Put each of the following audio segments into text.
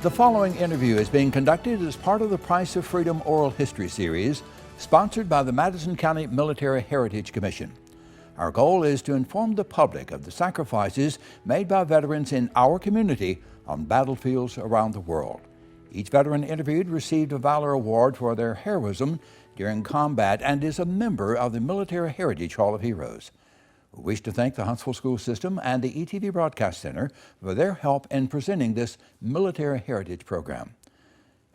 The following interview is being conducted as part of the Price of Freedom Oral History Series, sponsored by the Madison County Military Heritage Commission. Our goal is to inform the public of the sacrifices made by veterans in our community on battlefields around the world. Each veteran interviewed received a Valor Award for their heroism during combat and is a member of the Military Heritage Hall of Heroes. We wish to thank the Huntsville School System and the ETV Broadcast Center for their help in presenting this Military Heritage Program.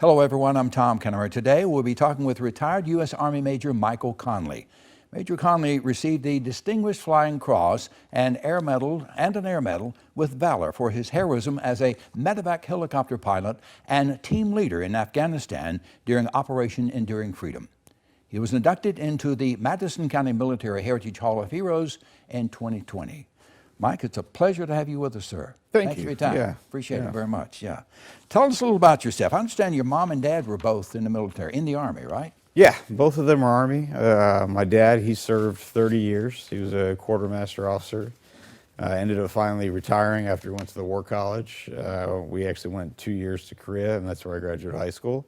Hello everyone, I'm Tom Connelly. Today we'll be talking with retired U.S. Army Major Michael Connelly. Major Connelly received the Distinguished Flying Cross and an Air Medal with Valor for his heroism as a medevac helicopter pilot and team leader in Afghanistan during Operation Enduring Freedom. He was inducted into the Madison County Military Heritage Hall of Heroes in 2020. Mike, it's a pleasure to have you with us, sir. Thanks for your time. Yeah. Appreciate it very much. Yeah. Tell us a little about yourself. I understand your mom and dad were both in the military, in the Army, right? Yeah, both of them are Army. My dad, he served 30 years. He was a quartermaster officer. Ended up finally retiring after he went to the War College. We actually went 2 years to Korea, and that's where I graduated high school.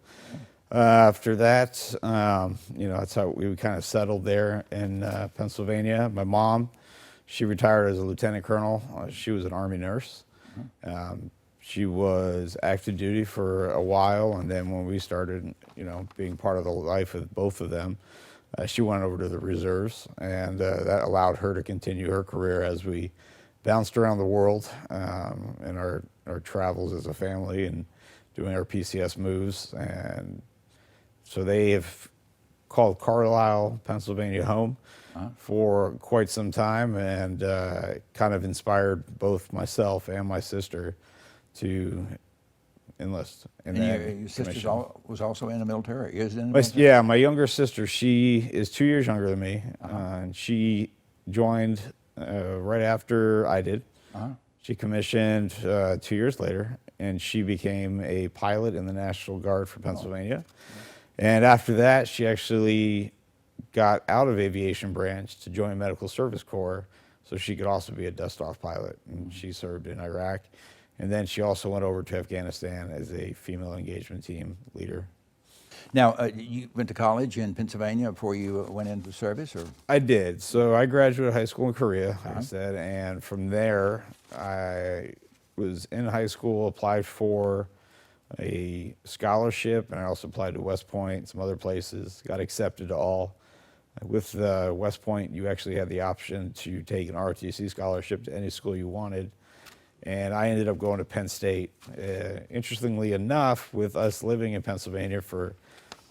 After that, that's how we kind of settled there in Pennsylvania. My mom, she retired as a lieutenant colonel. She was an Army nurse. She was active duty for a while, and then when we started, being part of the life of both of them, she went over to the reserves, and that allowed her to continue her career as we bounced around the world in our travels as a family and doing our PCS moves. And so they have called Carlisle, Pennsylvania home for quite some time, and kind of inspired both myself and my sister to enlist in And your sister was also in the military? Is in the military? Yeah, my younger sister, she is 2 years younger than me, and she joined right after I did. She commissioned 2 years later, and she became a pilot in the National Guard for Pennsylvania. And after that, she actually got out of aviation branch to join Medical Service Corps so she could also be a dust-off pilot. And she served in Iraq. And then she also went over to Afghanistan as a female engagement team leader. Now, you went to college in Pennsylvania before you went into the service, or? I did. So I graduated high school in Korea, like I said, and from there, I was in high school, applied for a scholarship, and I also applied to West Point, some other places, got accepted to all. With West Point, you actually had the option to take an ROTC scholarship to any school you wanted, and I ended up going to Penn State. Interestingly enough, with us living in Pennsylvania for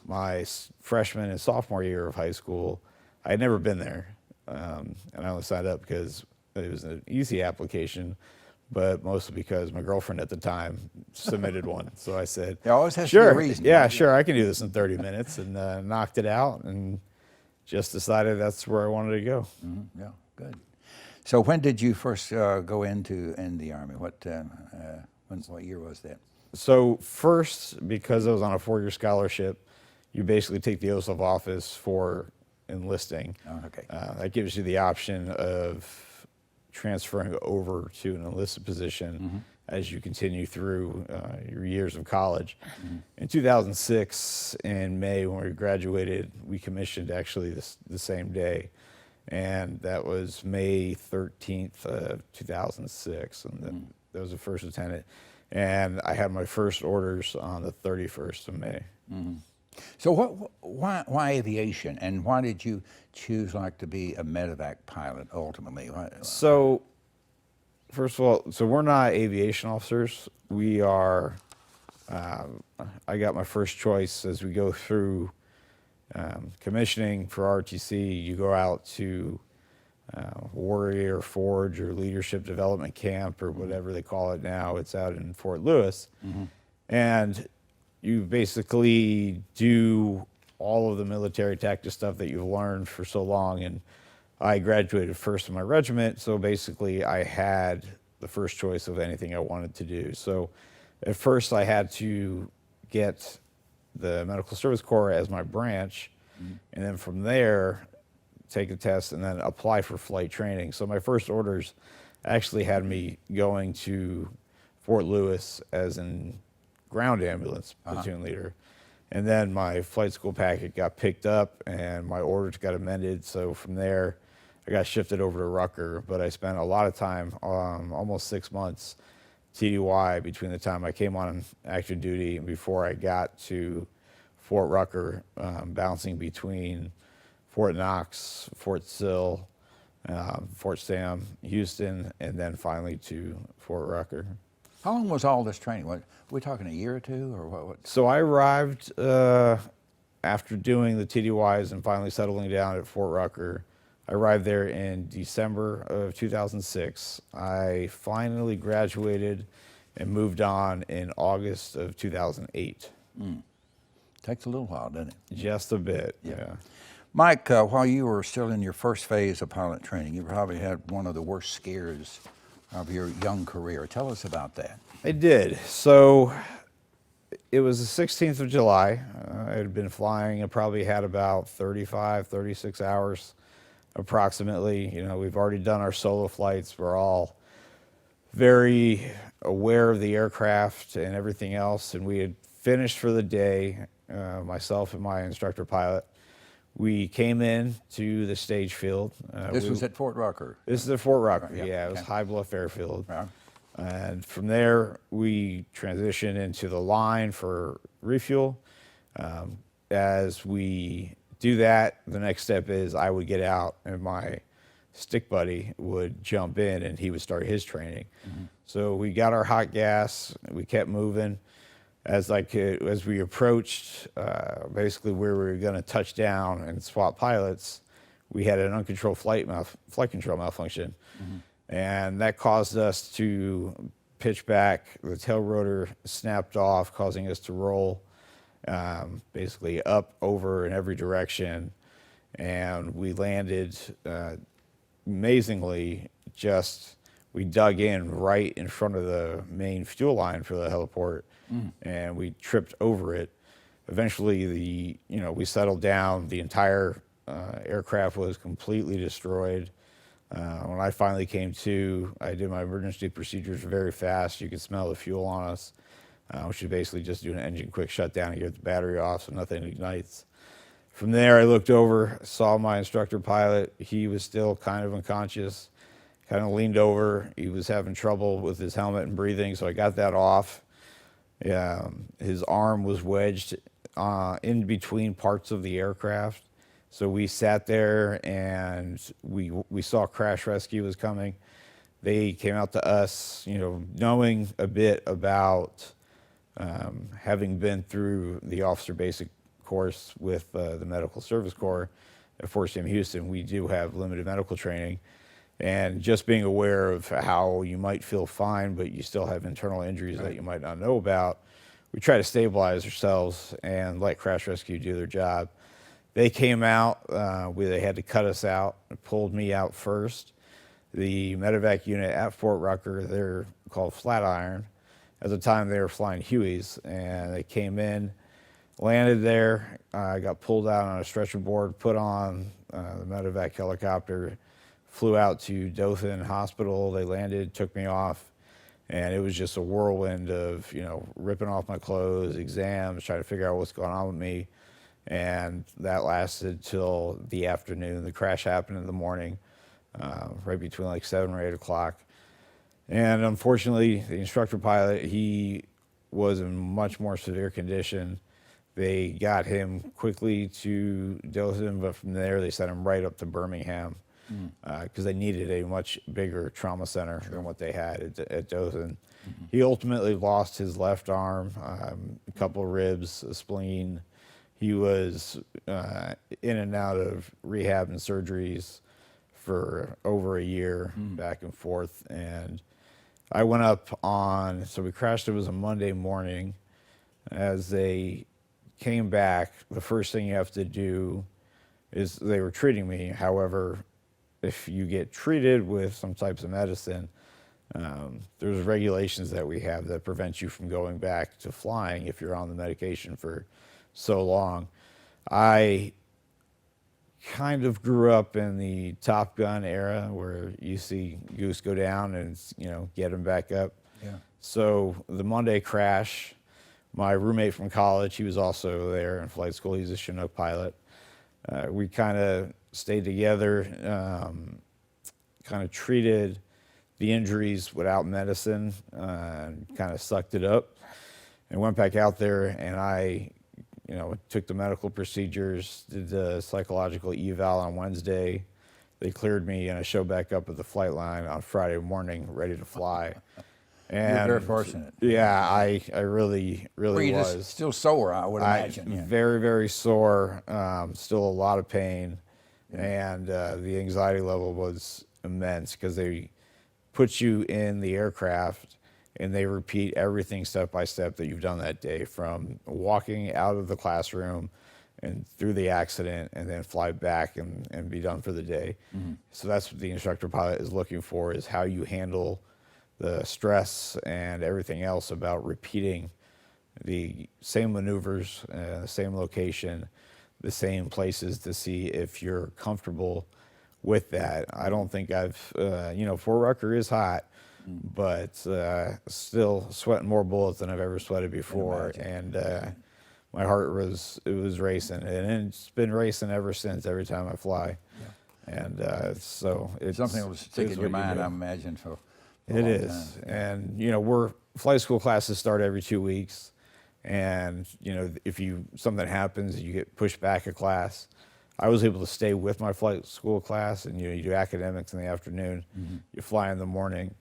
my freshman and sophomore year of high school, I had never been there, and I only signed up because it was an easy application, but mostly because my girlfriend at the time submitted one. So I said, there always has sure, to be a reason. Yeah, sure, I can do this in 30 minutes, and knocked it out, and just decided that's where I wanted to go. Yeah, good. So when did you first go in the Army? What year was that? So first, because I was on a 4-year scholarship, you basically take the oath of office for enlisting. Oh, okay. That gives you the option of transferring over to an enlisted position as you continue through your years of college. In 2006, in May, when we graduated, we commissioned actually the same day, and that was May 13th of 2006, and that was the first lieutenant, and I had my first orders on the 31st of May. So why aviation, and why did you choose to be a medevac pilot ultimately? So, first of all, we're not aviation officers. We are, I got my first choice as we go through commissioning for RTC. You go out to Warrior Forge or Leadership Development Camp or whatever they call it now. It's out in Fort Lewis. And you basically do all of the military tactic stuff that you've learned for so long. And I graduated first in my regiment, so basically I had the first choice of anything I wanted to do. So at first I had to get the Medical Service Corps as my branch, and then from there take a test and then apply for flight training. So my first orders actually had me going to Fort Lewis as an ground ambulance platoon leader. And then my flight school packet got picked up and my orders got amended. So from there, I got shifted over to Rucker, but I spent a lot of time, almost 6 months, TDY between the time I came on active duty and before I got to Fort Rucker, bouncing between Fort Knox, Fort Sill, Fort Sam, Houston, and then finally to Fort Rucker. How long was all this training? What, we talking a year or two, or what? So I arrived after doing the TDYs and finally settling down at Fort Rucker. I arrived there in December of 2006. I finally graduated and moved on in August of 2008. Takes a little while, doesn't it? Just a bit, yeah. Mike, while you were still in your first phase of pilot training, you probably had one of the worst scares of your young career. Tell us about that. I did. So it was the 16th of July. I had been flying and probably had about 35, 36 hours approximately. You know, we've already done our solo flights. We're all very aware of the aircraft and everything else. And we had finished for the day, myself and my instructor pilot. We came in to the stage field. This was at Fort Rucker. This is at Fort Rucker, Right, yeah. It was High Bluff Airfield. Right. And from there, we transitioned into the line for refuel. As we do that, the next step is I would get out and my stick buddy would jump in and he would start his training. So we got our hot gas, we kept moving. As we approached basically where we were going to touch down and swap pilots, we had an uncontrolled flight control malfunction. And that caused us to pitch back. The tail rotor snapped off, causing us to roll basically up, over in every direction. And we landed, amazingly, we dug in right in front of the main fuel line for the heliport, and we tripped over it. Eventually, we settled down. The entire aircraft was completely destroyed. When I finally came to, I did my emergency procedures very fast. You could smell the fuel on us, which is basically just do an engine quick shutdown and get the battery off so nothing ignites. From there, I looked over, saw my instructor pilot. He was still kind of unconscious, kind of leaned over. He was having trouble with his helmet and breathing, so I got that off. His arm was wedged in between parts of the aircraft. So we sat there and we saw crash rescue was coming. They came out to us, knowing a bit about having been through the officer basic course with the Medical Service Corps at Fort Sam Houston. We do have limited medical training, and just being aware of how you might feel fine, but you still have internal injuries that you might not know about. We try to stabilize ourselves and let crash rescue do their job. They came out, they had to cut us out and pulled me out first. The medevac unit at Fort Rucker, they're called Flatiron. At the time, they were flying Hueys, and they came in, landed there. I got pulled out on a stretcher board, put on the medevac helicopter, flew out to Dothan Hospital. They landed, took me off, and it was just a whirlwind of, ripping off my clothes, exams, trying to figure out what's going on with me. And that lasted till the afternoon. The crash happened in the morning, right between like 7 or 8 o'clock. And unfortunately, the instructor pilot, he was in much more severe condition. They got him quickly to Dothan, but from there they sent him right up to Birmingham because they needed a much bigger trauma center than what they had at Dothan. He ultimately lost his left arm, a couple of ribs, a spleen. He was in and out of rehab and surgeries for over a year, back and forth. And I went up on, so we crashed, it was a Monday morning. As they came back, the first thing you have to do is, they were treating me. However, if you get treated with some types of medicine, there's regulations that we have that prevent you from going back to flying if you're on the medication for so long. I kind of grew up in the Top Gun era where you see Goose go down and, get him back up. Yeah. So the Monday crash, My roommate from college, he was also there in flight school. He's a Chinook pilot. We kind of stayed together, kind of treated the injuries without medicine, kind of sucked it up, and went back out there. And I, took the medical procedures, did the psychological eval on Wednesday. They cleared me, and I showed back up at the flight line on Friday morning, ready to fly. And You're very fortunate. Yeah, I really was. Just still sore, I would imagine. Yeah. Very, very sore. Still a lot of pain, and the anxiety level was immense because they put you in the aircraft and they repeat everything step by step that you've done that day, from walking out of the classroom and through the accident, and then fly back and be done for the day. Mm-hmm. So that's what the instructor pilot is looking for, is how you handle the stress and everything else about repeating the same maneuvers, the same location, the same places, to see if you're comfortable with that. I don't think I've, Fort Rucker is hot, but still sweating more bullets than I've ever sweated before. And my heart was racing, and it's been racing ever since, every time I fly. Yeah. And so it's something that was sticking in your mind, I imagine, for it is. Yeah. And flight school classes start every 2 weeks, and if something happens, you get pushed back a class. I was able to stay with my flight school class, and you do academics in the afternoon, you fly in the morning,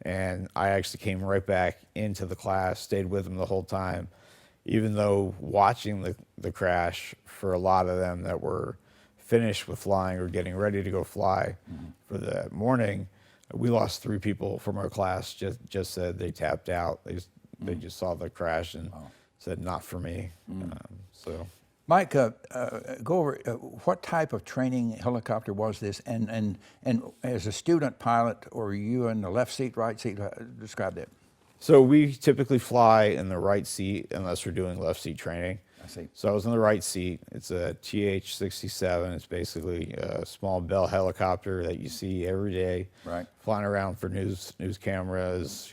and I actually came right back into the class, stayed with them the whole time, even though watching the crash for a lot of them that were finished with flying or getting ready to go fly for the morning. We lost 3 people from our class. Just said they tapped out. They just saw the crash and said, "Not for me." So, Mike, go over what type of training helicopter was this, and as a student pilot, or were you in the left seat, right seat? Describe that. So we typically fly in the right seat unless we're doing left seat training. I see. So I was in the right seat. It's a TH-67. It's basically a small Bell helicopter that you see every day, right, flying around for news cameras,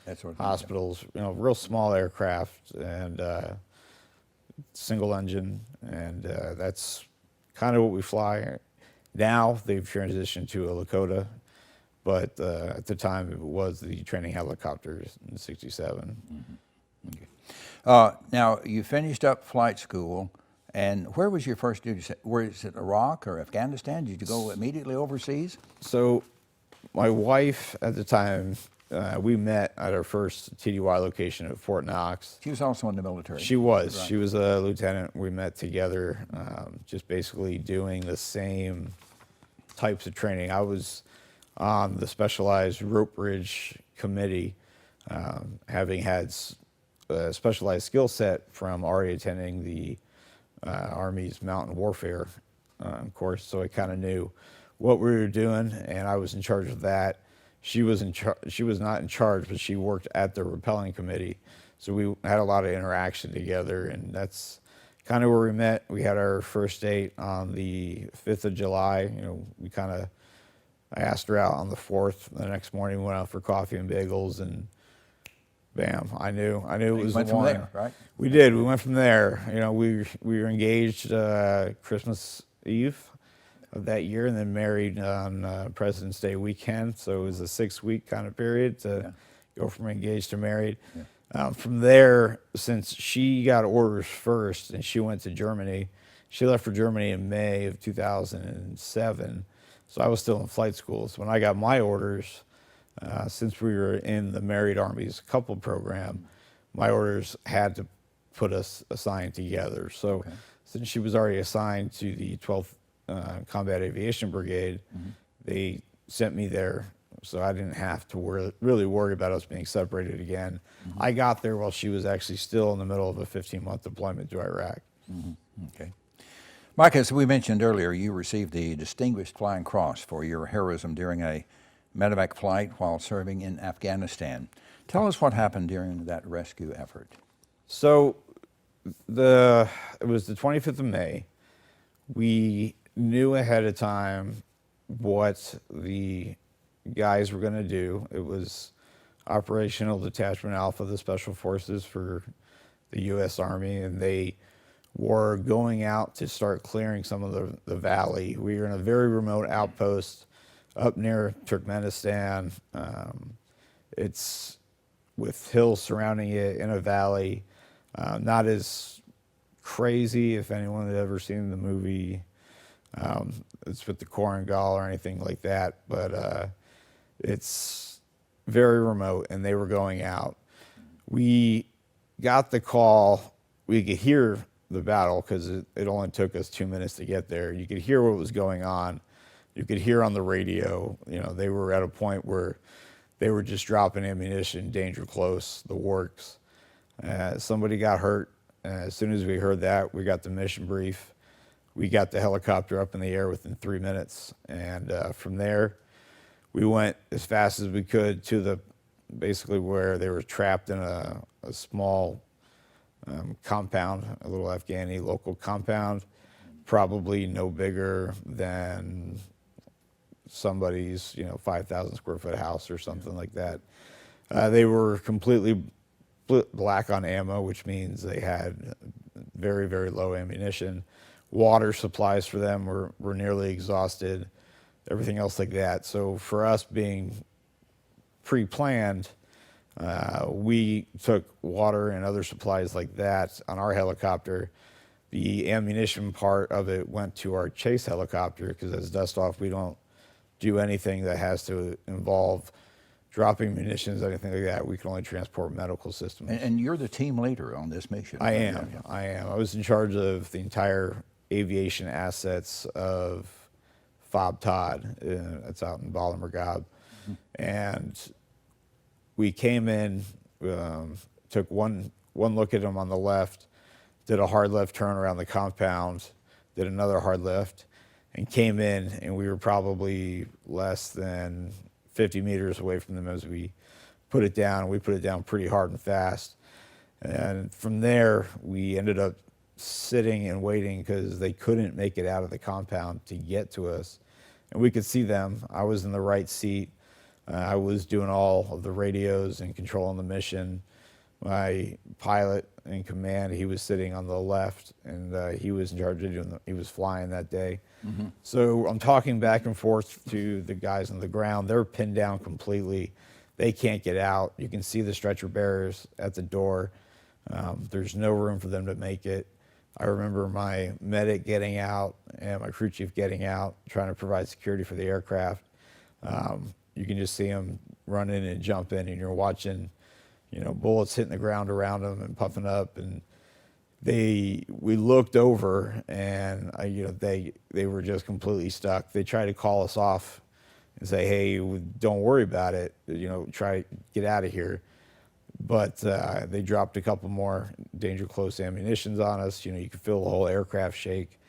that sort of hospitals, real small aircraft, and single engine, and that's kind of what we fly. Now they've transitioned to a Lakota, but at the time it was the training helicopters in 67. Okay. Now, you finished up flight school, and where was your first duty? Was it Iraq or Afghanistan? Did you go immediately overseas? So my wife at the time, we met at our first TDY location at Fort Knox. She was also in the military. She was. Right. She was a lieutenant. We met together, just basically doing the same types of training. I was on the specialized rope bridge committee, having had a specialized skill set from already attending the Army's mountain warfare course, so I kind of knew what we were doing, and I was in charge of that. She was not in charge, but she worked at the rappelling committee, so we had a lot of interaction together, and that's kind of where we met. We had our first date on the 5th of July. I asked her out on the 4th. The next morning we went out for coffee and bagels, and bam, I knew it was the one. From there, right? We did. We went from there. We were engaged Christmas Eve of that year, and then married on President's Day weekend. So it was a 6-week kind of period to go from engaged to married. Yeah. From there, since she got orders first and she went to Germany, she left for Germany in May of 2007. So I was still in flight school. So when I got my orders, since we were in the Married Armies couple program, my orders had to put us assigned together. So since she was already assigned to the 12th Combat Aviation Brigade, they sent me there, so I didn't have to really worry about us being separated again. I got there while she was actually still in the middle of a 15-month deployment to Iraq. Okay. Mike, as we mentioned earlier, you received the Distinguished Flying Cross for your heroism during a medevac flight while serving in Afghanistan. Tell us what happened during that rescue effort. So it was the 25th of May. We knew ahead of time what the guys were going to do. It was Operational Detachment Alpha, the Special Forces for the U.S. Army, and they were going out to start clearing some of the valley. We were in a very remote outpost up near Turkmenistan. It's with hills surrounding it in a valley. Not as crazy, if anyone had ever seen the movie. It's with the Korangal or anything like that, but it's very remote, and they were going out. We got the call. We could hear the battle because it only took us 2 minutes to get there. You could hear what was going on. You could hear on the radio, they were at a point where they were just dropping ammunition, danger close, the works. Somebody got hurt. As soon as we heard that, we got the mission brief. We got the helicopter up in the air within 3 minutes. And from there, we went as fast as we could to basically where they were trapped in a small compound, a little Afghani local compound, probably no bigger than somebody's 5,000 square foot house or something like that. They were completely black on ammo, which means they had very, very low ammunition. Water supplies for them were nearly exhausted, everything else like that. So for us being pre-planned, we took water and other supplies like that on our helicopter. The ammunition part of it went to our chase helicopter because as dust off, we don't do anything that has to involve dropping munitions, anything like that. We can only transport medical systems. And you're the team leader on this mission. I am. I was in charge of the entire aviation assets of Fob Todd. That's out in Balamergab. Mm-hmm. And we came in, took one look at them on the left, did a hard left turn around the compound, did another hard left, and came in, and we were probably less than 50 meters away from them as we put it down. We put it down pretty hard and fast. And from there, we ended up sitting and waiting because they couldn't make it out of the compound to get to us. And we could see them. I was in the right seat. I was doing all of the radios and controlling the mission. My pilot in command, he was sitting on the left, and he was in charge of he was flying that day. Mm-hmm. So I'm talking back and forth to the guys on the ground. They're pinned down completely. They can't get out. You can see the stretcher bearers at the door. There's no room for them to make it. I remember my medic getting out and my crew chief getting out, trying to provide security for the aircraft. You can just see them run in and jump in, and you're watching, bullets hitting the ground around them and puffing up. And we looked over, and they were just completely stuck. They tried to call us off and say, "Hey, don't worry about it. Try to get out of here." But they dropped a couple more danger close ammunitions on us. You could feel the whole aircraft shake.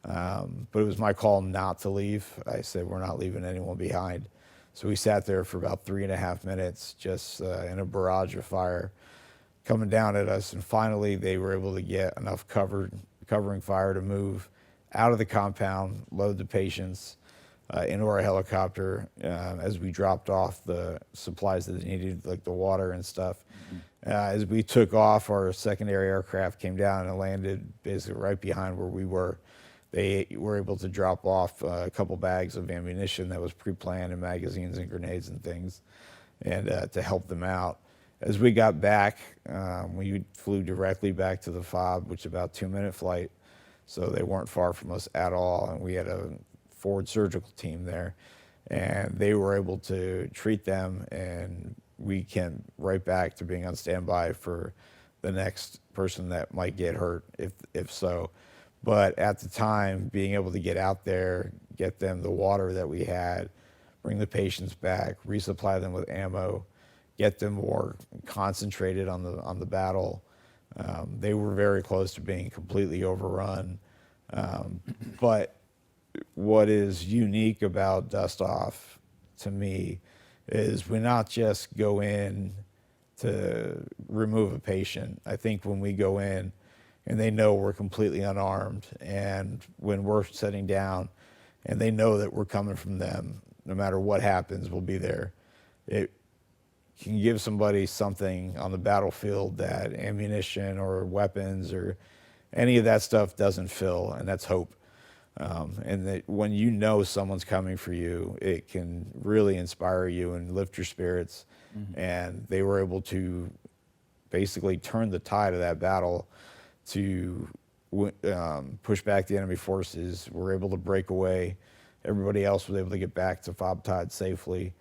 But it was my call not to leave. I said, we're not leaving anyone behind. So we sat there for about 3.5 minutes, just in a barrage of fire coming down at us. And finally, they were able to get enough covering fire to move out of the compound, load the patients into our helicopter as we dropped off the supplies that they needed, like the water and stuff. Mm-hmm. As we took off, our secondary aircraft came down and landed basically right behind where we were. They were able to drop off a couple bags of ammunition that was pre-planned, and magazines and grenades and things, and to help them out. As we got back, we flew directly back to the FOB, which is about a 2-minute flight, so they weren't far from us at all, and we had a forward surgical team there, and they were able to treat them, and we came right back to being on standby for the next person that might get hurt, if so. But at the time, being able to get out there, get them the water that we had, bring the patients back, resupply them with ammo, get them more concentrated on the battle. They were very close to being completely overrun. But what is unique about Dust Off to me is we not just go in to remove a patient. I think when we go in, and they know we're completely unarmed, and when we're sitting down and they know that we're coming from them, no matter what happens, we'll be there. can give somebody something on the battlefield that ammunition or weapons or any of that stuff doesn't fill, and that's hope. And that when you know someone's coming for you, it can really inspire you and lift your spirits. And they were able to basically turn the tide of that battle to push back the enemy forces. Were able to break away. Everybody else was able to get back to Fob Tide safely.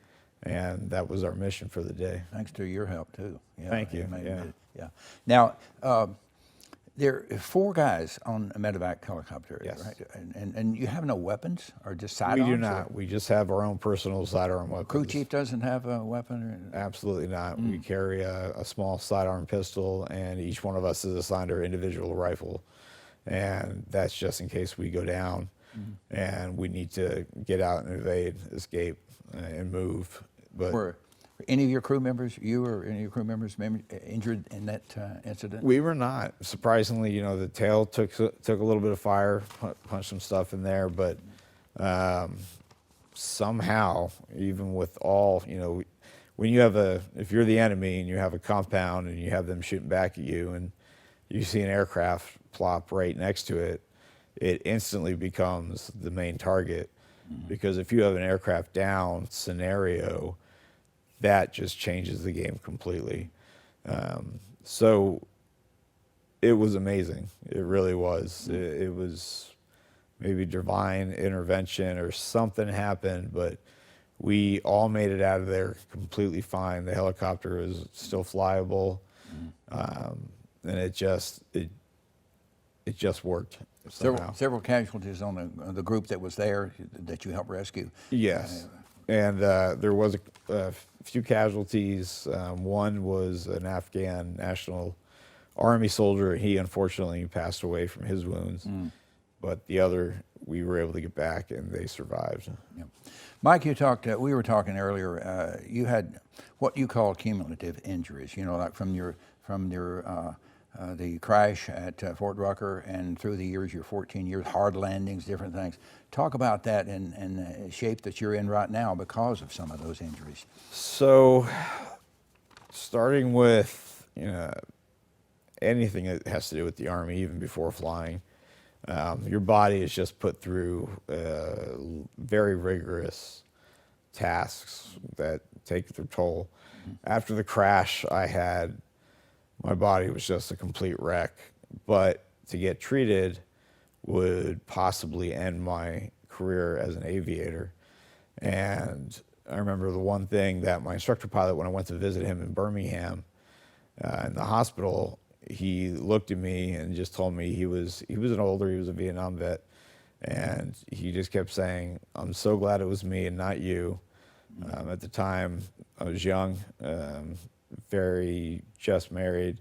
And that was our mission for the day. Thanks to your help, too. Yeah, Thank you. Yeah. Now, there are 4 guys on a medevac helicopter, Yes. right? And you have no weapons or just sidearms? We do not. We just have our own personal sidearm weapons. Crew chief doesn't have a weapon? Absolutely not. We carry a small sidearm pistol, and each one of us is assigned our individual rifle. And that's just in case we go down and we need to get out and evade, escape, and move. But Were any of your crew members, you or any of your crew members injured in that incident? we were not. Surprisingly, the tail took a little bit of fire, punched some stuff in there, but somehow, even with all, when you have if you're the enemy and you have a compound and you have them shooting back at you and you see an aircraft plop right next to it, it instantly becomes the main target. Because if you have an aircraft down scenario, that just changes the game completely. So it was amazing. It really was. It was maybe divine intervention or something happened, but we all made it out of there completely fine. The helicopter is still flyable, and it just worked. Several casualties on the group that was there that you helped rescue. Yes, and there was a few casualties. One was an Afghan National Army soldier. He unfortunately passed away from his wounds, but the other we were able to get back, and they survived. Yeah. Mike, we were talking earlier. You had what you call cumulative injuries. Like from the crash at Fort Rucker and through the years, your 14 years, hard landings, different things. Talk about that and the shape that you're in right now because of some of those injuries. So, starting with anything that has to do with the Army, even before flying, your body is just put through very rigorous tasks that take their toll. After the crash, my body was just a complete wreck, but to get treated would possibly end my career as an aviator. And I remember the one thing that my instructor pilot, when I went to visit him in Birmingham, in the hospital, he looked at me and just told me he was a Vietnam vet, and he just kept saying, "I'm so glad it was me and not you." At the time, I was young, just married,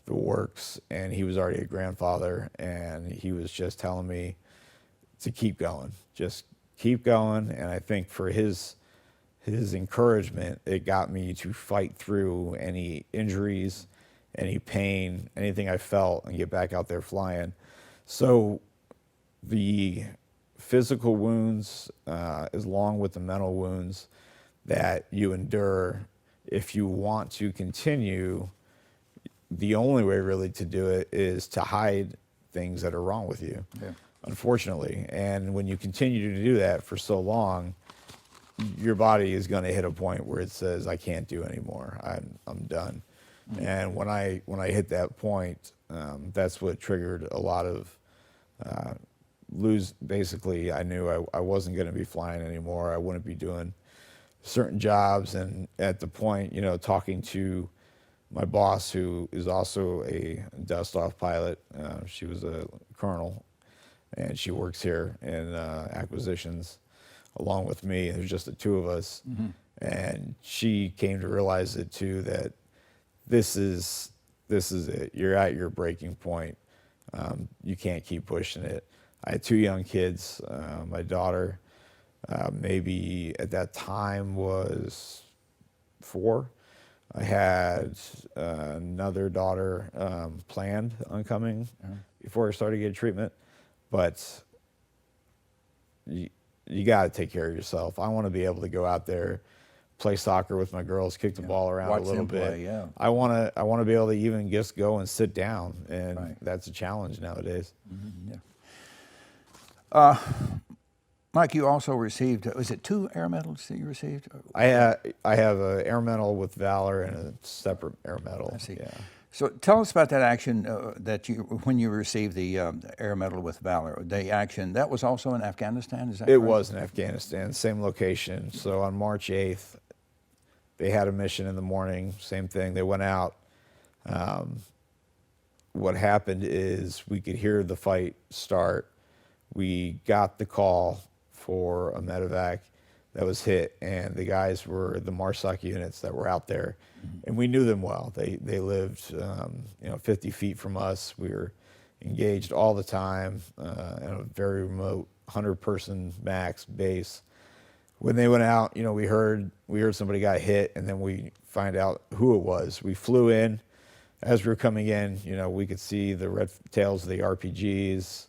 the works, and he was already a grandfather, and he was just telling me to keep going, just keep going. And I think for his encouragement, it got me to fight through any injuries, any pain, anything I felt, and get back out there flying. So the physical wounds, along with the mental wounds that you endure, if you want to continue, the only way really to do it is to hide things that are wrong with you, unfortunately. And when you continue to do that for so long, your body is going to hit a point where it says, "I can't do anymore. I'm done." And when I hit that point, that's what triggered a lot of basically, I knew I wasn't going to be flying anymore. I wouldn't be doing certain jobs. And at the point, talking to my boss, who is also a dust-off pilot, she was a colonel, and she works here in acquisitions along with me. There's just the two of us. And she came to realize it too, that this is it. You're at your breaking point. You can't keep pushing it. I had 2 young kids. My daughter, maybe at that time, was 4. I had another daughter planned on coming before I started getting treatment. But you got to take care of yourself. I want to be able to go out there, play soccer with my girls, kick the ball around Watch a little them bit. play, yeah. I want to be able to even just go and sit down, and Right. that's a challenge nowadays. Mike, you also received, was it 2 Air Medals that you received? I have an Air Medal with Valor and a separate Air Medal. I see. Yeah. So tell us about that action when you received the Air Medal with Valor. The action, that was also in Afghanistan, is that It correct? was in Afghanistan, same location. So on March 8th, they had a mission in the morning, same thing. They went out. What happened is we could hear the fight start. We got the call for a medevac that was hit, and the guys were the MARSOC units that were out there, and we knew them well. They lived 50 feet from us. We were engaged all the time in a very remote 100-person max base. When they went out, we heard somebody got hit, and then we find out who it was. We flew in. As we were coming in, we could see the red tails of the RPGs,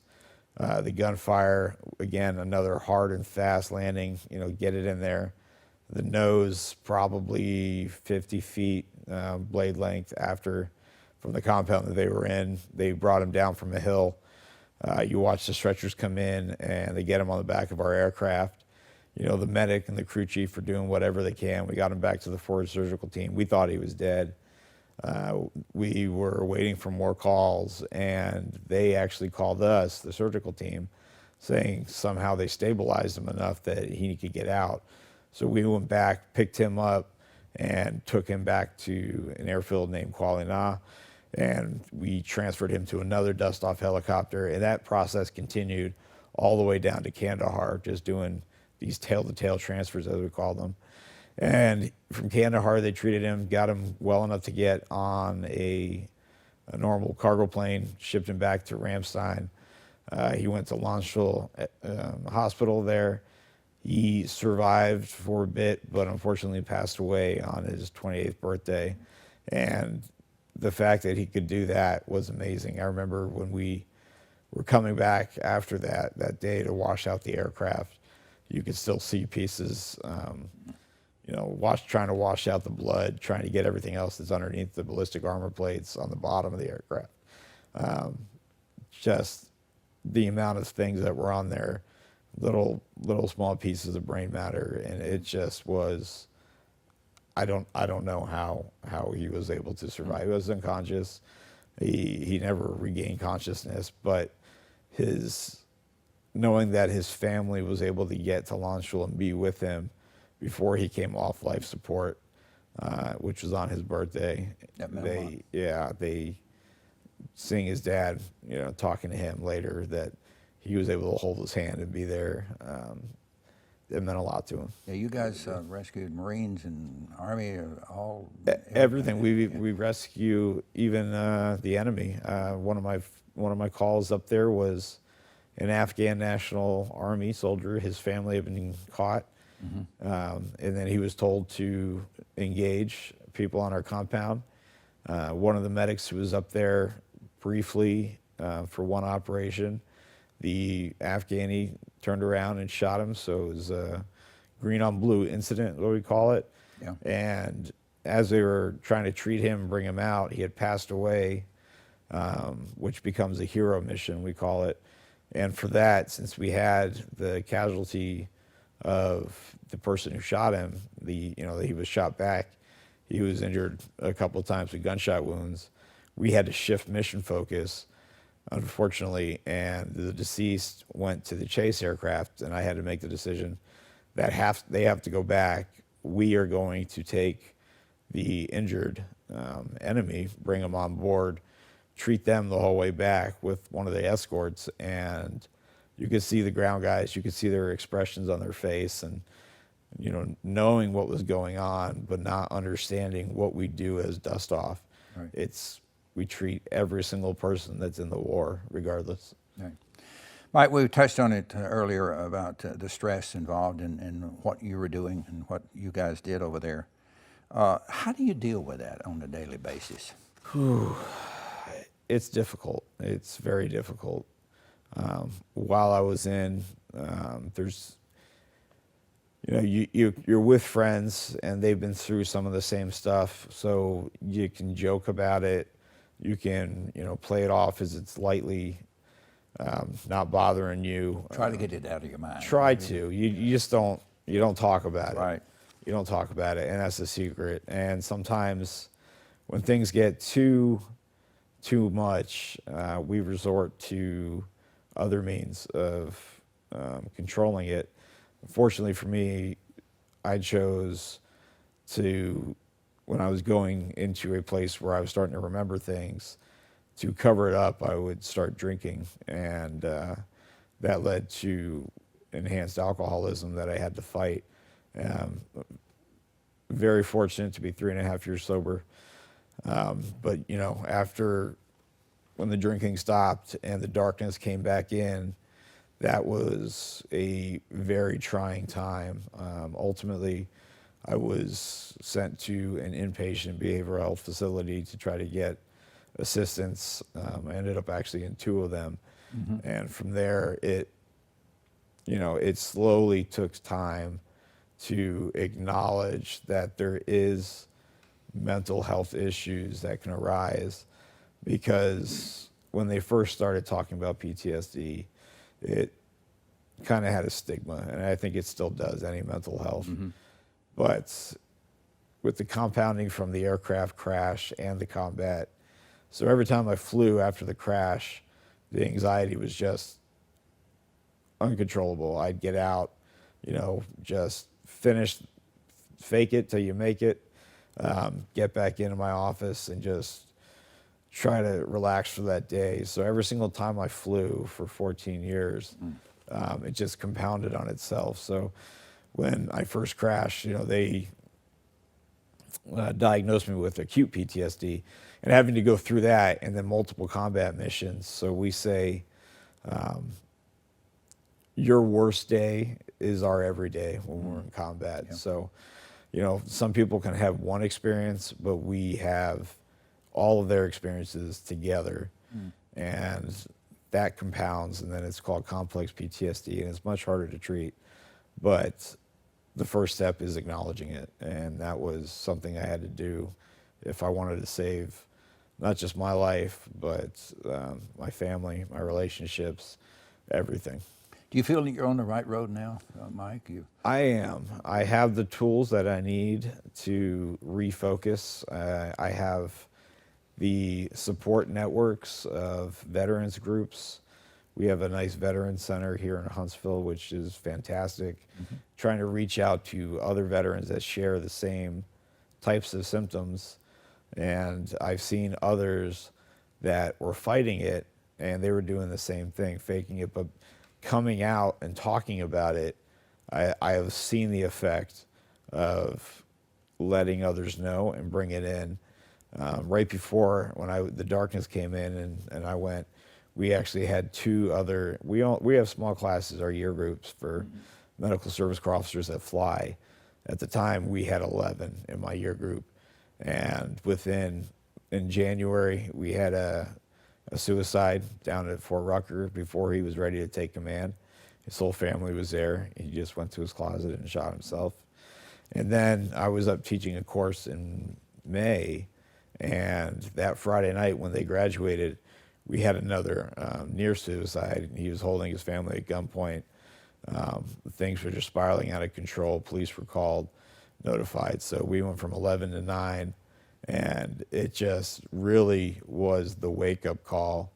the gunfire. Again, another hard and fast landing. Get it in there. The nose probably 50 feet blade length from the compound that they were in. They brought him down from a hill. You watch the stretchers come in, and they get him on the back of our aircraft. The medic and the crew chief are doing whatever they can. We got him back to the forward surgical team. We thought he was dead. We were waiting for more calls, and they actually called us, the surgical team, saying somehow they stabilized him enough that he could get out. So we went back, picked him up, and took him back to an airfield named Kuala Na, and we transferred him to another dust-off helicopter, and that process continued all the way down to Kandahar, just doing these tail-to-tail transfers, as we call them. And from Kandahar, they treated him, got him well enough to get on a normal cargo plane, shipped him back to Ramstein. He went to Landstuhl Hospital there. He survived for a bit, but unfortunately passed away on his 28th birthday. And the fact that he could do that was amazing. I remember when we were coming back after that day to wash out the aircraft, you could still see pieces, trying to wash out the blood, trying to get everything else that's underneath the ballistic armor plates on the bottom of the aircraft. Just the amount of things that were on there, little small pieces of brain matter, and it just was. I don't know how he was able to survive. He was unconscious. He never regained consciousness, but knowing that his family was able to get to Landstuhl and be with him before he came off life support, which was on his birthday. They seeing his dad, talking to him later, that he was able to hold his hand and be there. It meant a lot to him. Yeah, you guys rescued Marines and Army, all everything. We rescue even the enemy. One of my calls up there was an Afghan National Army soldier. His family had been caught. And then he was told to engage people on our compound. One of the medics who was up there briefly for one operation, the Afghani turned around and shot him. So it was a green on blue incident, what we call it. Yeah. And as they were trying to treat him, bring him out, he had passed away, which becomes a hero mission, we call it. And for that, since we had the casualty of the person who shot him, he was shot back. He was injured a couple of times with gunshot wounds. We had to shift mission focus, unfortunately, and the deceased went to the chase aircraft, and I had to make the decision that they have to go back. We are going to take the injured enemy, bring them on board, treat them the whole way back with one of the escorts, and you could see the ground guys, you could see their expressions on their face, and knowing what was going on, but not understanding what we do as dust off. Right. We treat every single person that's in the war, regardless. Right. Mike, we touched on it earlier about the stress involved in what you were doing and what you guys did over there. How do you deal with that on a daily basis? It's difficult. It's very difficult. While I was in, you're with friends and they've been through some of the same stuff, so you can joke about it. You can, play it off as it's lightly not bothering you. Try to get it out of your mind. Try to. You just don't. You don't talk about it. Right. You don't talk about it, and that's the secret. And sometimes, when things get too much, we resort to other means of controlling it. Fortunately for me, I chose to, when I was going into a place where I was starting to remember things, to cover it up, I would start drinking, and that led to enhanced alcoholism that I had to fight. Very fortunate to be 3.5 years sober, but after, when the drinking stopped and the darkness came back in, that was a very trying time. Ultimately, I was sent to an inpatient behavioral health facility to try to get assistance. I ended up actually in 2 of them. And from there, it slowly took time to acknowledge that there is mental health issues that can arise, because when they first started talking about PTSD, it kind of had a stigma, and I think it still does, any mental health. But with the compounding from the aircraft crash and the combat, so every time I flew after the crash, the anxiety was just uncontrollable. I'd get out, just fake it till you make it, get back into my office and just try to relax for that day. So every single time I flew for 14 years, it just compounded on itself. So when I first crashed, they diagnosed me with acute PTSD, and having to go through that and then multiple combat missions. So we say, your worst day is our every day when we're in combat. Yeah. So, some people can have one experience, but we have all of their experiences together, and that compounds, and then it's called complex PTSD, and it's much harder to treat. But the first step is acknowledging it, and that was something I had to do if I wanted to save not just my life, but my family, my relationships, everything. Do you feel that you're on the right road now, Mike? I am. I have the tools that I need to refocus. I have the support networks of veterans groups. We have a nice veterans center here in Huntsville, which is fantastic. Trying to reach out to other veterans that share the same types of symptoms. And I've seen others that were fighting it, and they were doing the same thing, faking it, but coming out and talking about it, I have seen the effect of letting others know and bring it in. Right before, when the darkness came in and I went, we actually had 2 other, we have small classes, our year groups for medical service corps officers that fly. At the time, we had 11 in my year group. And in January, we had a suicide down at Fort Rucker before he was ready to take command. His whole family was there. He just went to his closet and shot himself. And then I was up teaching a course in May, and that Friday night when they graduated, we had another near suicide. He was holding his family at gunpoint. Things were just spiraling out of control. Police were called, notified. So we went from 11 to 9. And it just really was the wake-up call.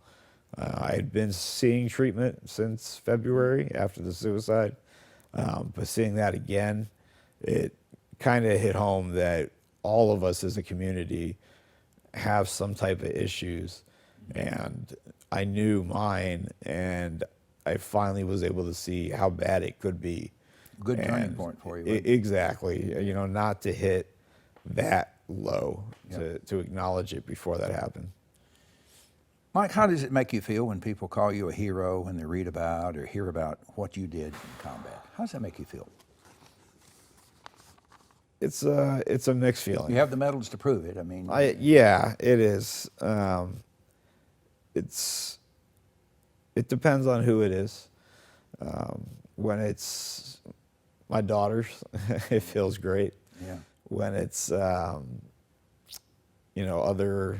I had been seeing treatment since February after the suicide, but seeing that again, it kind of hit home that all of us as a community have some type of issues, and I knew mine, and I finally was able to see how bad it could be. Good turning point for you. Exactly. Not to hit that low, to acknowledge it before that happened. Mike, how does it make you feel when people call you a hero, when they read about or hear about what you did in combat? How does that make you feel? It's a mixed feeling. You have the medals to prove it. I mean, yeah, it is. It depends on who it is. When it's my daughters. It feels great. Yeah. When it's, you know, other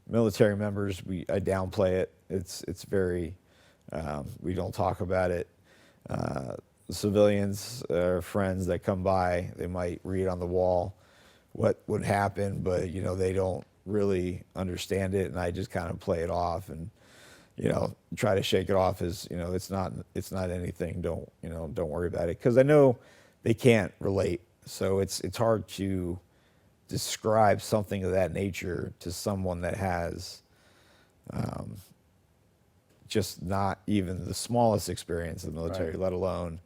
military members, I downplay it. It's very, we don't talk about it. Civilians or friends that come by, they might read on the wall what would happen, but you know, they don't really understand it, and I just kind of play it off and, you know, try to shake it off as, you know, it's not anything. Don't worry about it, because I know they can't relate. So it's hard to describe something of that nature to someone that has just not even the smallest experience in the military, Right. let alone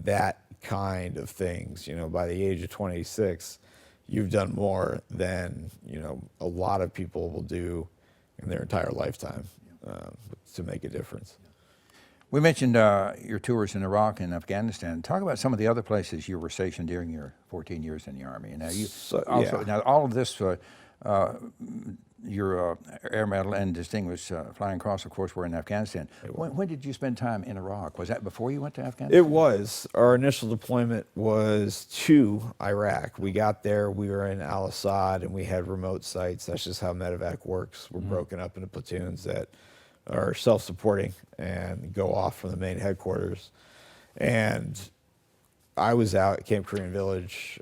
that kind of things. You know, by the age of 26, you've done more than, you know, a lot of people will do in their entire lifetime to make a difference. We mentioned your tours in Iraq and Afghanistan. Talk about some of the other places you were stationed during your 14 years in the Army. Now, you also, now all of this, your Air Medal and Distinguished Flying Cross, of course, were in Afghanistan. When did you spend time in Iraq? Was that before you went to Afghanistan? It was. Our initial deployment was to Iraq. We got there, we were in Al-Assad, and we had remote sites. That's just how medevac works. We're broken up into platoons that are self-supporting and go off from the main headquarters. And I was out at Camp Korean Village,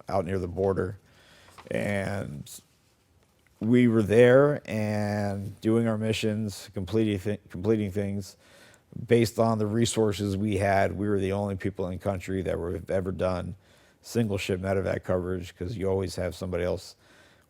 out near the border, and we were there and doing our missions, completing things based on the resources we had. We were the only people in the country that have ever done single ship medevac coverage, because you always have somebody else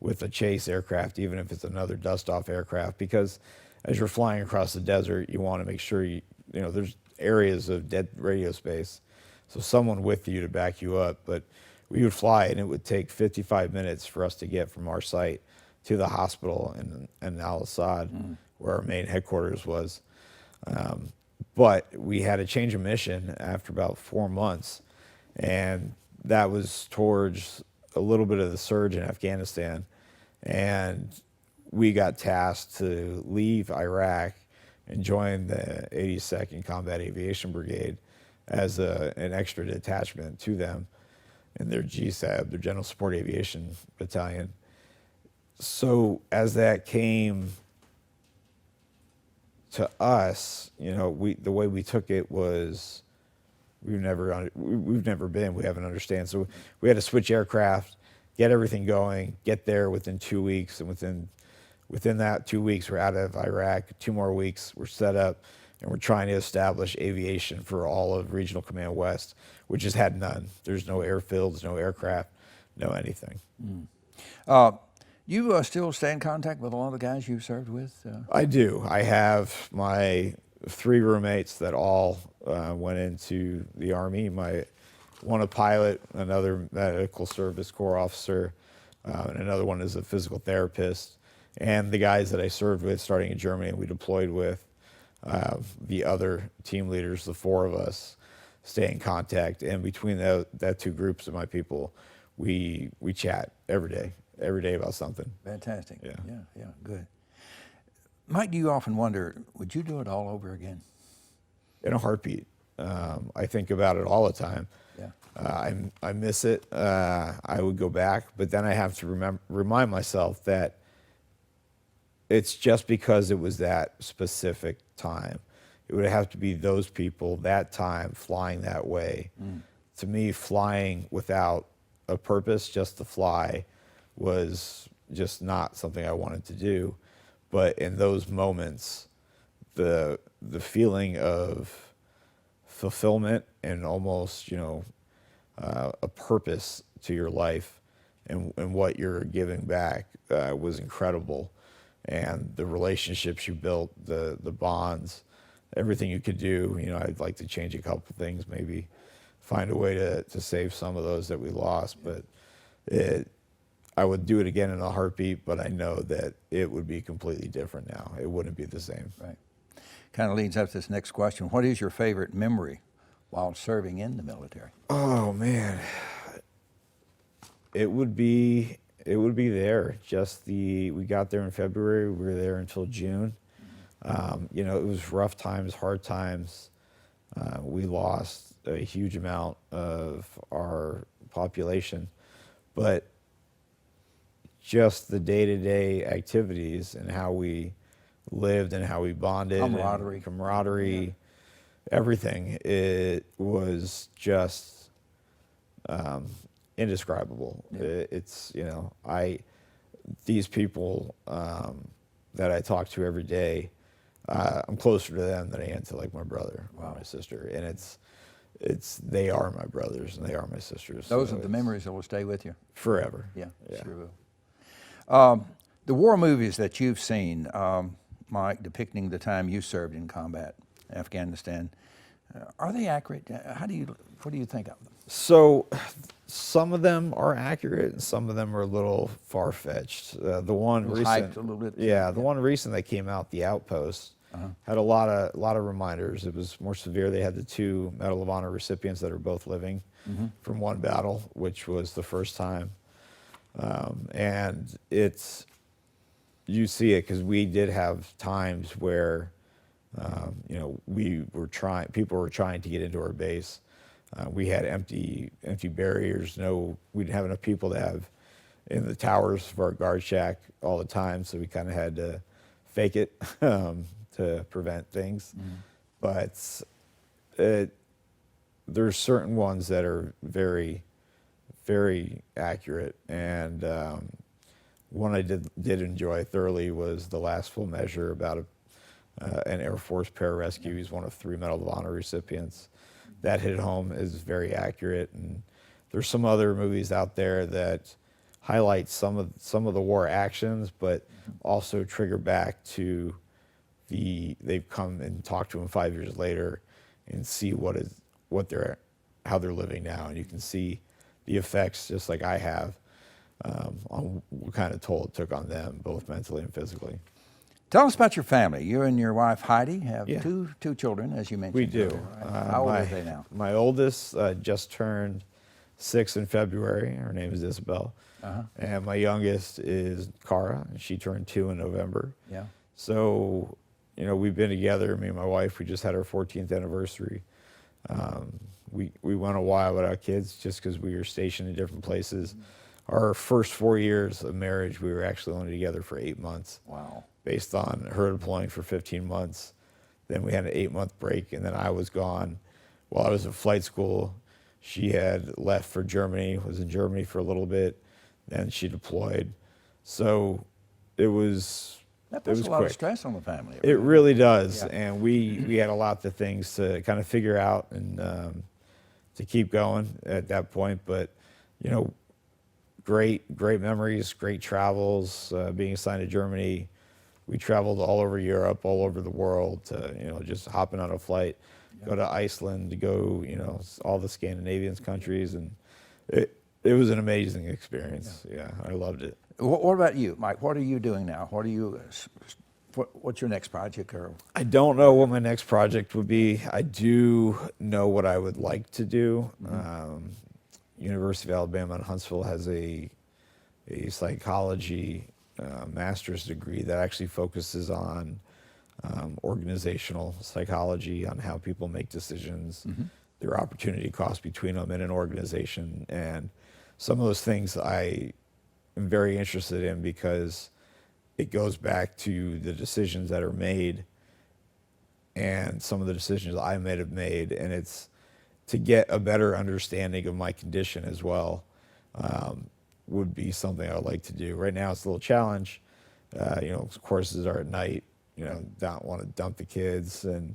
with a chase aircraft, even if it's another dust-off aircraft, because as you're flying across the desert, you want to make sure you know, there's areas of dead radio space, so someone with you to back you up. But we would fly, and it would take 55 minutes for us to get from our site to the hospital in Al-Assad, where our main headquarters was. But we had a change of mission after about 4 months, and that was towards a little bit of the surge in Afghanistan. And we got tasked to leave Iraq and join the 82nd Combat Aviation Brigade as an extra detachment to them in their GSAB, their General Support Aviation Battalion. So as that came to us, you know, the way we took it was we've never been, we haven't understand. So we had to switch aircraft, get everything going, get there within 2 weeks, and within that 2 weeks, we're out of Iraq. 2 more weeks, we're set up, and we're trying to establish aviation for all of Regional Command West, which has had none. There's no airfields, no aircraft, no anything. You still stay in contact with a lot of the guys you served with? I do. I have my 3 roommates that all went into the Army. One a pilot, another medical service corps officer, and another one is a physical therapist. And the guys that I served with starting in Germany and we deployed with, the other team leaders, the 4 of us, stay in contact. And between that 2 groups of my people, we chat every day about something. Fantastic. Yeah. Yeah, good. Mike, do you often wonder, would you do it all over again? In a heartbeat. I think about it all the time. Yeah. I miss it. I would go back, but then I have to remind myself that it's just because it was that specific time. It would have to be those people, that time, flying that way. To me, flying without a purpose, just to fly, was just not something I wanted to do. But in those moments, the feeling of fulfillment and almost, you know, a purpose to your life and what you're giving back was incredible. And the relationships you built, the bonds, everything you could do. You know, I'd like to change a couple things, maybe find a way to save some of those that we lost. But I would do it again in a heartbeat, but I know that it would be completely different now. It wouldn't be the same. Right. Kind of leads up to this next question. What is your favorite memory while serving in the military? Oh man, it would be there. We got there in February. We were there until June. You know, it was rough times, hard times. We lost a huge amount of our population, but just the day-to-day activities and how we lived and how we bonded, camaraderie, everything, it was just indescribable. It's, you know, these people that I talk to every day, I'm closer to them than I am to like my brother or my sister, and they are my brothers and they are my sisters. Those are the memories that will stay with you forever. Yeah. Sure will. The war movies that you've seen, Mike, depicting the time you served in combat, Afghanistan, are they accurate? What do you think of them? So, some of them are accurate, and some of them are a little far-fetched. The one recent, hyped a little bit. The one recent that came out, The Outpost, had a lot of reminders. It was more severe. They had the 2 Medal of Honor recipients that are both living from one battle, which was the first time, and you see it because we did have times where you know, people were trying to get into our base. We had empty barriers. We didn't have enough people to have in the towers for our guard shack all the time, so we kind of had to fake it to prevent things. But there's certain ones that are very, very accurate, and one I did enjoy thoroughly was The Last Full Measure, about an Air Force pararescue. He's one of 3 Medal of Honor recipients. That hit home, is very accurate, and there's some other movies out there that highlight some of the war actions, but also trigger back to they've come and talked to him 5 years later and see how they're living now, and you can see the effects, just like I have, on what kind of toll it took on them, both mentally and physically. Tell us about your family. You and your wife Heidi have two children, as you mentioned. We do. Earlier, right? How old are they now? My oldest just turned 6 in February. Her name is Isabel. And my youngest is Cara, and she turned 2 in November. Yeah. So, you know, we've been together, me and my wife. We just had our 14th anniversary. We went a while without kids just because we were stationed in different places. Our first 4 years of marriage, we were actually only together for 8 months. Wow. Based on her deploying for 15 months. Then we had an 8-month break, and then I was gone while I was in flight school. She had left for Germany, was in Germany for a little bit, then she deployed. So it was That puts a lot of stress on the family. It really does, and we had a lot of things to kind of figure out and to keep going at that point. But, you know, great memories, great travels, being assigned to Germany. We traveled all over Europe, all over the world, you know, just hopping on a flight, go to Iceland, to go, you know, all the Scandinavian countries, and it was an amazing experience. Yeah, I loved it. What about you, Mike? What are you doing now? What's your next project? I don't know what my next project would be. I do know what I would like to do. University of Alabama in Huntsville has a psychology master's degree that actually focuses on organizational psychology, on how people make decisions, their opportunity cost between them in an organization. And some of those things I am very interested in because it goes back to the decisions that are made and some of the decisions I might have made, and it's to get a better understanding of my condition as well. Would be something I would like to do. Right now it's a little challenge. You know, courses are at night, you know, don't want to dump the kids and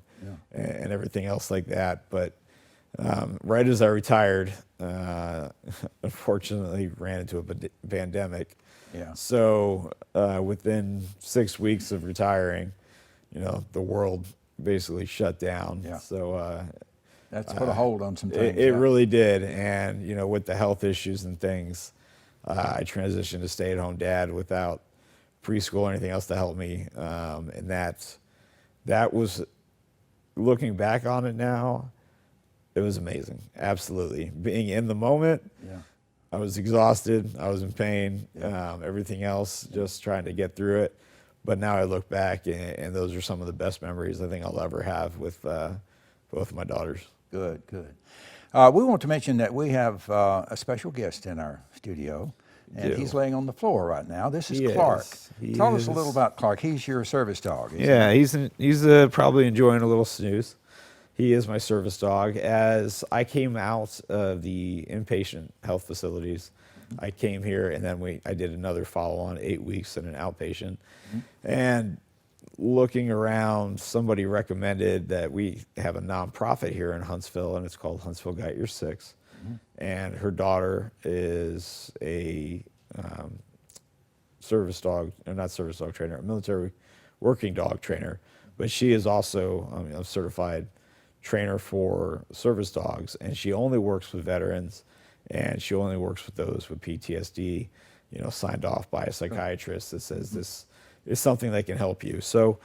everything else like that. But right as I retired, unfortunately ran into a pandemic. Yeah. So within 6 weeks of retiring, you know, the world basically shut down. Yeah. So that's put a hold on some things. It really did. And, you know, with the health issues and things, I transitioned to stay-at-home dad without preschool or anything else to help me. And that was, looking back on it now, it was amazing. Absolutely. Being in the moment, I was exhausted. I was in pain. Everything else, just trying to get through it. But now I look back, and those are some of the best memories I think I'll ever have with both of my daughters. Good, good. We want to mention that we have a special guest in our studio, and he's laying on the floor right now. This is Clark. Tell us a little about Clark. He's your service dog. Yeah, he's probably enjoying a little snooze. He is my service dog. As I came out of the inpatient health facilities, I came here, and then I did another follow-on 8 weeks in an outpatient. And looking around, somebody recommended that we have a nonprofit here in Huntsville, and it's called Huntsville Got Your Six. And her daughter is a service dog, or not service dog trainer, a military working dog trainer, but she is also a certified trainer for service dogs, and she only works with veterans, and she only works with those with PTSD, signed off by a psychiatrist that says this is something that can help you. So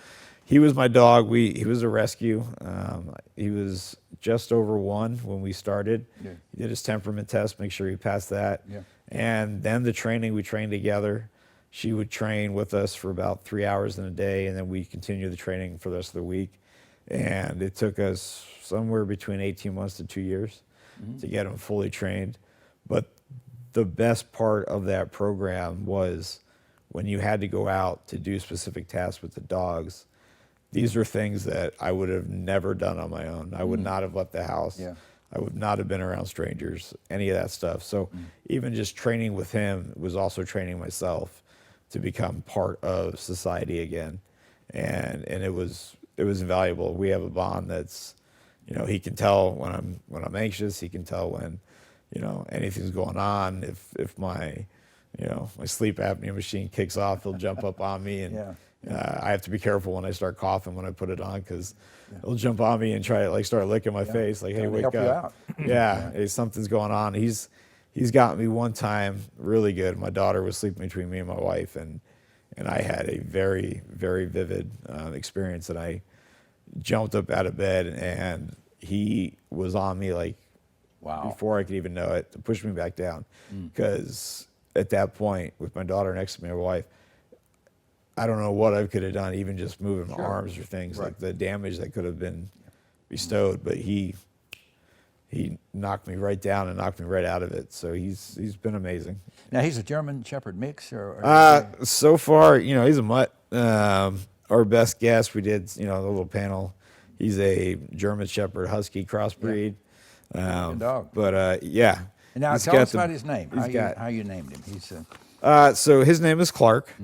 he was my dog. He was a rescue. He was just over 1 when we started. Yeah. He did his temperament test, make sure he passed that. Yeah. And then the training, we trained together. She would train with us for about 3 hours in a day, and then we continued the training for the rest of the week. And it took us somewhere between 18 months to 2 years to get him fully trained. But the best part of that program was when you had to go out to do specific tasks with the dogs. These are things that I would have never done on my own. I would not have left the house. Yeah. I would not have been around strangers, any of that stuff. So even just training with him was also training myself to become part of society again. And it was invaluable. We have a bond that's, he can tell when I'm anxious. He can tell when, anything's going on. If my, my sleep apnea machine kicks off, he'll jump up on me, and I have to be careful when I start coughing when I put it on, because he'll jump on me and try to start licking my face, like, hey, wake up. You out. Hey, something's going on. He's got me one time really good. My daughter was sleeping between me and my wife, and I had a very, very vivid experience, and I jumped up out of bed, and he was on me like, before I could even know it, to push me back down. Because at that point, with my daughter next to me, my wife, I don't know what I could have done, even just moving my arms or things, like the damage that could have been bestowed. But he knocked me right down and knocked me right out of it. So he's been amazing. Now, he's a German Shepherd mix, or so far, he's a mutt. Our best guess, we did, the little panel. He's a German Shepherd Husky crossbreed. Dog. But yeah. And now tell us about his name. How you named him? He's so his name is Clark.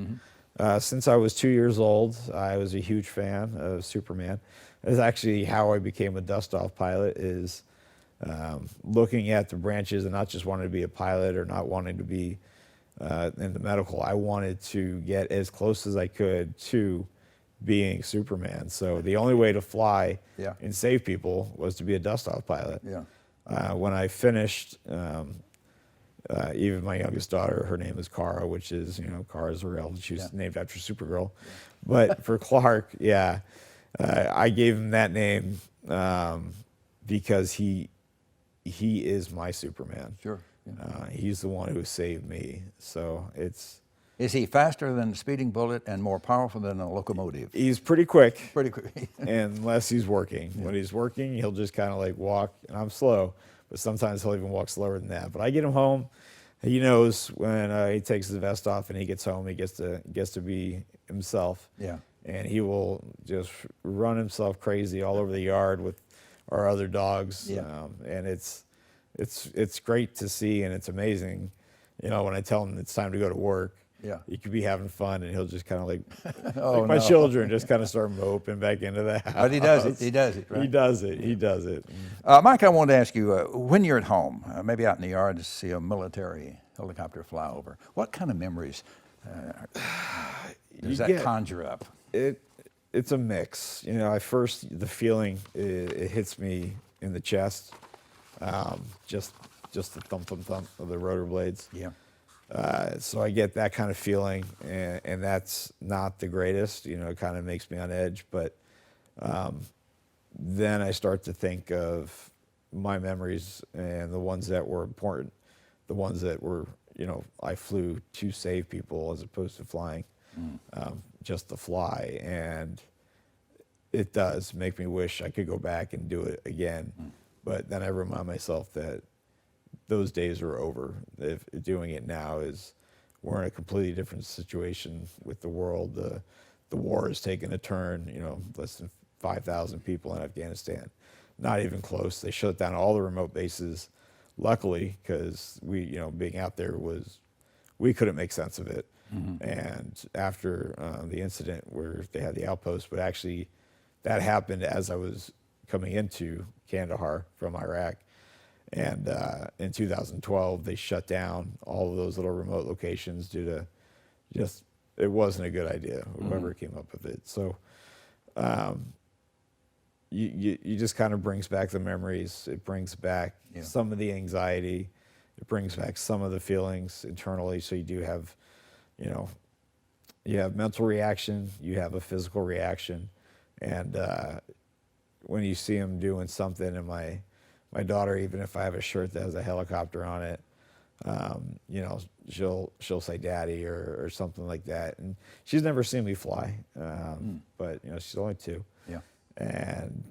Since I was 2 years old, I was a huge fan of Superman. That's actually how I became a dust-off pilot, is looking at the branches and not just wanting to be a pilot or not wanting to be in the medical. I wanted to get as close as I could to being Superman. So the only way to fly and save people was to be a dust-off pilot. When I finished, even my youngest daughter, her name is Kara, which is, Kara's real. She's named after Supergirl. But for Clark, I gave him that name because he is my Superman. Sure. He's the one who saved me. So it's... Is he faster than a speeding bullet and more powerful than a locomotive? He's pretty quick. Pretty quick. Unless he's working. When he's working, he'll just kind of like walk, and I'm slow, but sometimes he'll even walk slower than that. But I get him home. He knows when he takes his vest off and he gets home, he gets to be himself. Yeah. And he will just run himself crazy all over the yard with our other dogs. Yeah. And it's great to see, and it's amazing. When I tell him it's time to go to work, he could be having fun, and he'll just kind of like my children, just kind of start moping back into the house. But he does it. He does it. Right? He does it. Mike, I wanted to ask you, when you're at home, maybe out in the yard, to see a military helicopter fly over, what kind of memories does that conjure up? It's a mix. At first, the feeling, it hits me in the chest, just the thump, thump, thump of the rotor blades. Yeah. So I get that kind of feeling, and that's not the greatest. It kind of makes me on edge. But then I start to think of my memories and the ones that were important, the ones that were, I flew to save people as opposed to flying, just to fly. And it does make me wish I could go back and do it again. But then I remind myself that those days are over. If doing it now is, we're in a completely different situation with the world. The war has taken a turn. Less than 5,000 people in Afghanistan, not even close. They shut down all the remote bases. Luckily, because being out there we couldn't make sense of it. And after the incident where they had the outpost, but actually that happened as I was coming into Kandahar from Iraq. And in 2012, they shut down all of those little remote locations due to it wasn't a good idea, whoever came up with it. So you just kind of brings back the memories. It brings back some of the anxiety. It brings back some of the feelings internally. So you do have, you have mental reaction, you have a physical reaction. And when you see them doing something, and my daughter, even if I have a shirt that has a helicopter on it, she'll say daddy or something like that. And she's never seen me fly, but she's only 2. Yeah. And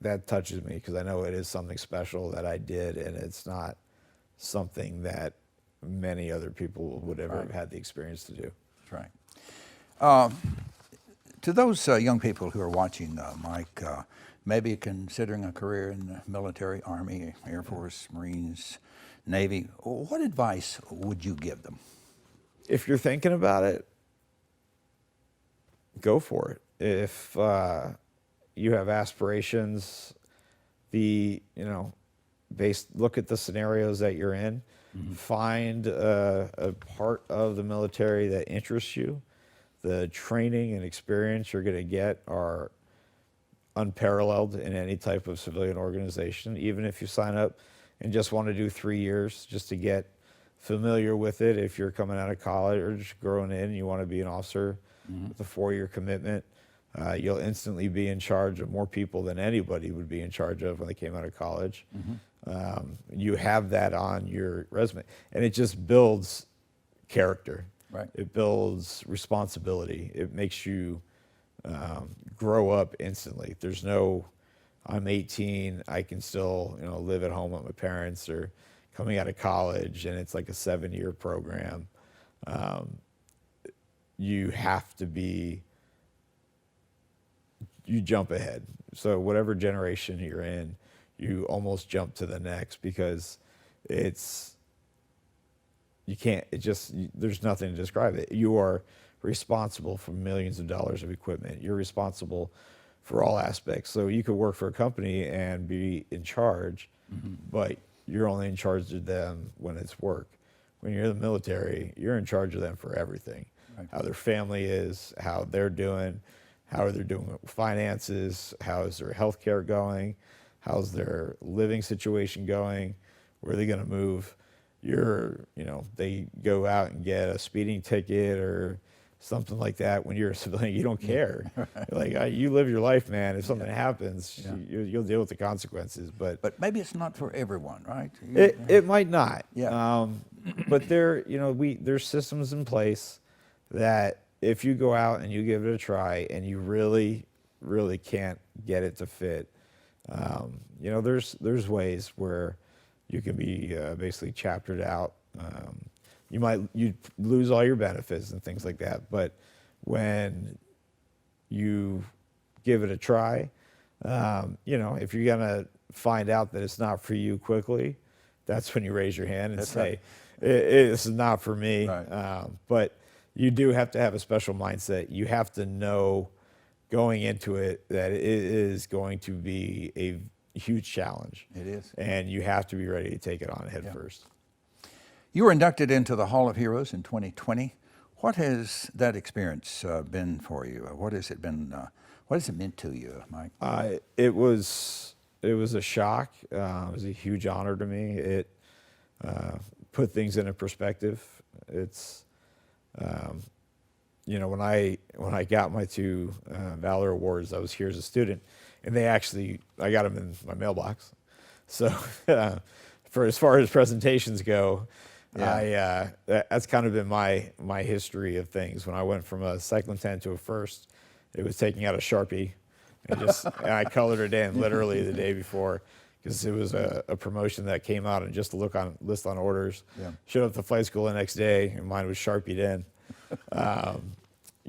that touches me because I know it is something special that I did, and it's not something that many other people would ever have had the experience to do. That's right. To those young people who are watching, Mike, maybe considering a career in the military, Army, Air Force, Marines, Navy, what advice would you give them? If you're thinking about it, go for it. If you have aspirations, look at the scenarios that you're in, find a part of the military that interests you. The training and experience you're going to get are unparalleled in any type of civilian organization. Even if you sign up and just want to do 3 years just to get familiar with it, if you're coming out of college or just growing in, you want to be an officer with a 4-year commitment, you'll instantly be in charge of more people than anybody would be in charge of when they came out of college. You have that on your resume, and it just builds character. Right. It builds responsibility. It makes you grow up instantly. There's no, I'm 18, I can still live at home with my parents, or coming out of college and it's like a 7-year program. You have to be, you jump ahead. So whatever generation you're in, you almost jump to the next, because there's nothing to describe it. You are responsible for millions of dollars of equipment. You're responsible for all aspects. So you could work for a company and be in charge, but you're only in charge of them when it's work. When you're in the military, you're in charge of them for everything. Right. How their family is, how they're doing, how are they doing with finances, how is their health care going, how's their living situation going, where are they going to move. They go out and get a speeding ticket or something like that. When you're a civilian, you don't care. Right. Like, you live your life, man. If something happens, you'll deal with the consequences. But maybe it's not for everyone, right? It might not. Yeah. But there's systems in place that if you go out and you give it a try and you really, really can't get it to fit, there's ways where you can be basically chaptered out. You lose all your benefits and things like that. But when you give it a try, if you're gonna find out that it's not for you quickly, that's when you raise your hand and say, "This is not for me." Right. But you do have to have a special mindset. You have to know going into it that it is going to be a huge challenge. It is. And you have to be ready to take it on head first. You were inducted into the Hall of Heroes in 2020. What has that experience been for you? What has it been? What has it meant to you, Mike? It was a shock. It was a huge honor to me. It put things into perspective. It's when I got my 2 Valor Awards, I was here as a student, and I got them in my mailbox. So for as far as presentations go, that's kind of been my history of things. When I went from a second lieutenant to a first, it was taking out a Sharpie And I colored it in literally the day before, because it was a promotion that came out, and just to look on list on orders. Yeah. Showed up to flight school the next day, and mine was Sharpied in.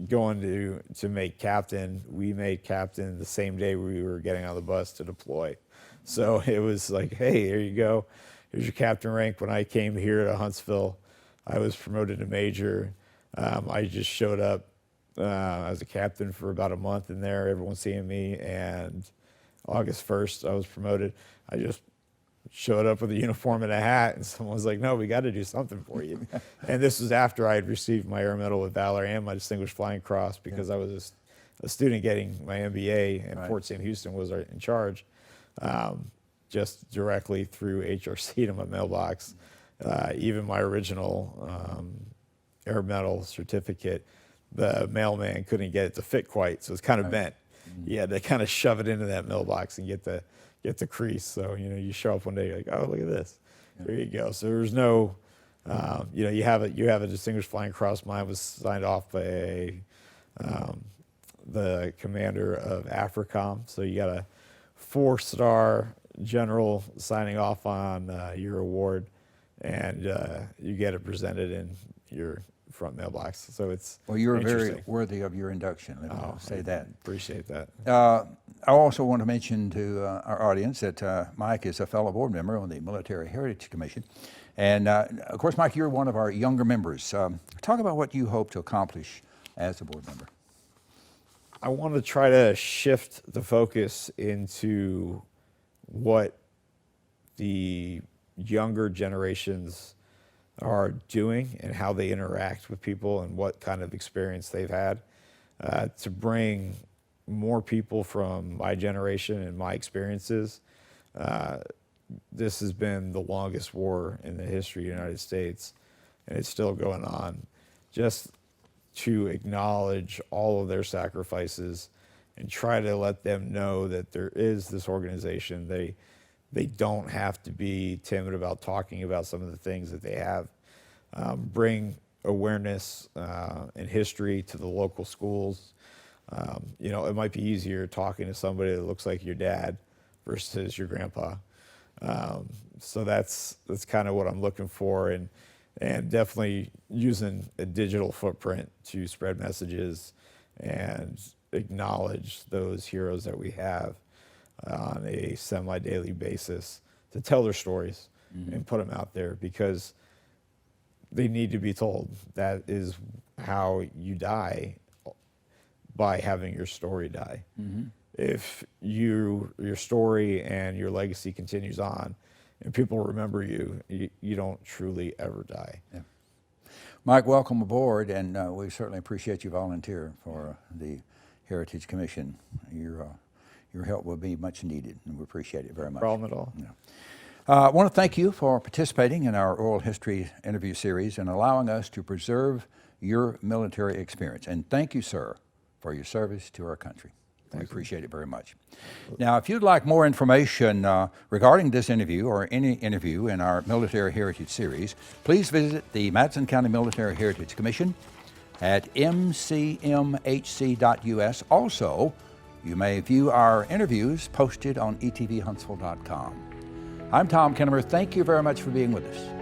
Going to make captain, we made captain the same day we were getting on the bus to deploy. So it was like, hey, here you go. Here's your captain rank. When I came here to Huntsville, I was promoted to major. I just showed up as a captain for about a month in there, everyone seeing me, and August 1st, I was promoted. I just showed up with a uniform and a hat, and someone was like, no, we got to do something for you. And this was after I had received my Air Medal with Valor and my Distinguished Flying Cross, because I was a student getting my MBA, and Fort St. Houston was in charge, just directly through HRC to my mailbox. Even my original Air Medal certificate, the mailman couldn't get it to fit quite, so it's kind of bent. He had to kind of shove it into that mailbox and get the crease. So, you show up one day, you're like, oh, look at this. There you go. So there's no, you have a Distinguished Flying Cross. Mine was signed off by the commander of AFRICOM. So you got a 4-star general signing off on your award, and you get it presented in your front mailbox. So it's you're very worthy of your induction. Let me say that. Appreciate that. I also want to mention to our audience that Mike is a fellow board member on the Military Heritage Commission. And of course, Mike, you're one of our younger members. Talk about what you hope to accomplish as a board member. I want to try to shift the focus into what the younger generations are doing and how they interact with people and what kind of experience they've had, to bring more people from my generation and my experiences. This has been the longest war in the history of the United States, and it's still going on. Just to acknowledge all of their sacrifices and try to let them know that there is this organization. They don't have to be timid about talking about some of the things that they have. Bring awareness and history to the local schools. It might be easier talking to somebody that looks like your dad versus your grandpa. So that's kind of what I'm looking for, and definitely using a digital footprint to spread messages and acknowledge those heroes that we have on a semi-daily basis, to tell their stories and put them out there, because they need to be told. That is how you die, by having your story die. If your story and your legacy continues on and people remember you, you don't truly ever die. Yeah. Mike, welcome aboard, and we certainly appreciate you volunteering for the Heritage Commission. Your help will be much needed, and we appreciate it very much. No problem at all. Yeah. I want to thank you for participating in our oral history interview series and allowing us to preserve your military experience. And thank you, sir, for your service to our country. We appreciate it very much. Now, if you'd like more information regarding this interview or any interview in our Military Heritage Series, please visit the Madison County Military Heritage Commission at mcmhc.us. Also, you may view our interviews posted on etvhuntsville.com. I'm Tom Kennemer. Thank you very much for being with us.